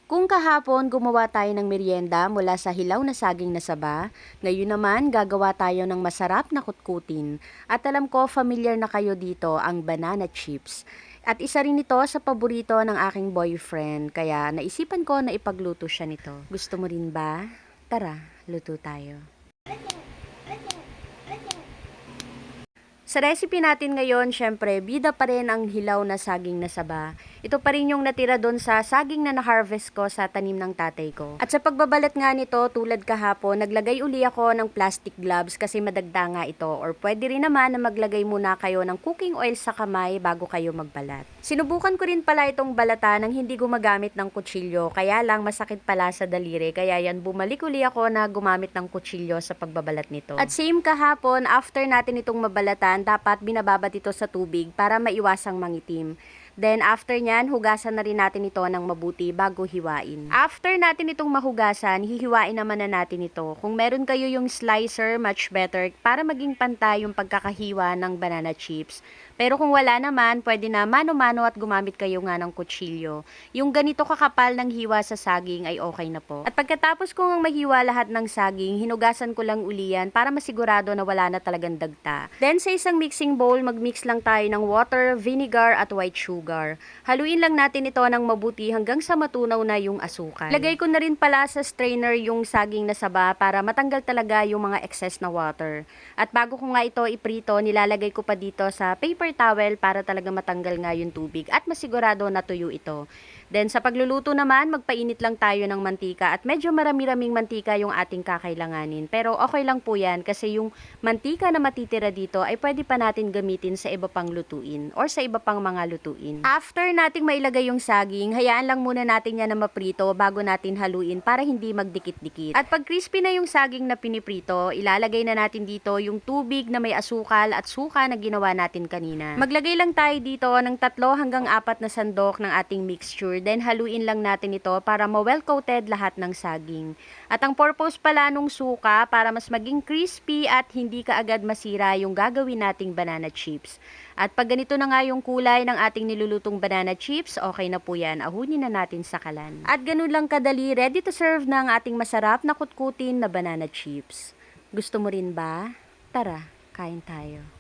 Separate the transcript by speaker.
Speaker 1: Kung kahapon gumawa tayo ng merienda mula sa hilaw na saging na saba, ngayon naman gagawa tayo ng masarap na kutkutin. At alam ko familiar na kayo dito ang banana chips. At isa rin ito sa paborito ng aking boyfriend, kaya naisipan ko na ipagluto siya nito. Gusto mo rin ba? Tara, luto tayo. Sa recipe natin ngayon, syempre, bida pa rin ang hilaw na saging na saba. Ito pa rin yung natira doon sa saging na na-harvest ko sa tanim ng tatay ko. At sa pagbabalat nga nito, tulad kahapon, naglagay uli ako ng plastic gloves kasi madagda nga ito. Or pwede rin naman na maglagay muna kayo ng cooking oil sa kamay bago kayo magbalat. Sinubukan ko rin pala itong balatan ng hindi gumagamit ng kutsilyo, kaya lang masakit pala sa daliri. Kaya yan, bumalik uli ako na gumamit ng kutsilyo sa pagbabalat nito. At same kahapon, after natin itong mabalatan, dapat binababad ito sa tubig para maiwasang mangitim. Then after nyan, hugasan na rin natin ito ng mabuti bago hiwain. After natin itong mahugasan, hihiwain naman na natin ito. Kung meron kayo yung slicer, much better para maging pantay yung pagkakahiwa ng banana chips. Pero kung wala naman, pwede na mano-mano at gumamit kayo nga ng kutsilyo. Yung ganito kakapal ng hiwa sa saging ay okay na po. At pagkatapos kong mahiwa lahat ng saging, hinugasan ko lang uli yan para masigurado na wala na talagang dagta. Then sa isang mixing bowl, magmix lang tayo ng water, vinegar at white sugar. Haluin lang natin ito ng mabuti hanggang sa matunaw na yung asukal. Lagay ko na rin pala sa strainer yung saging na saba para matanggal talaga yung mga excess na water. At bago ko nga ito iprito, nilalagay ko pa dito sa paper towel para talaga matanggal nga yung tubig at masigurado na tuyo ito. Then sa pagluluto naman, magpainit lang tayo ng mantika at medyo marami-raming mantika yung ating kakailanganin. Pero okay lang po yan kasi yung mantika na matitira dito ay pwede pa natin gamitin sa iba pang lutuin or sa iba pang mga lutuin. After nating mailagay yung saging, hayaan lang muna natin yan na maprito bago natin haluin para hindi magdikit-dikit. At pag crispy na yung saging na piniprito, ilalagay na natin dito yung tubig na may asukal at suka na ginawa natin kanina. Maglagay lang tayo dito ng 3 hanggang 4 na sandok ng ating mixture. Then haluin lang natin ito para ma-well coated lahat ng saging. At ang purpose pala nung suka para mas maging crispy at hindi kaagad masira yung gagawin nating banana chips. At pag ganito na nga yung kulay ng ating nilulutong banana chips, okay na po yan. Ahunin na natin sa kalan. At ganun lang kadali, ready to serve na ang ating masarap na kutkutin na banana chips. Gusto mo rin ba? Tara, kain tayo.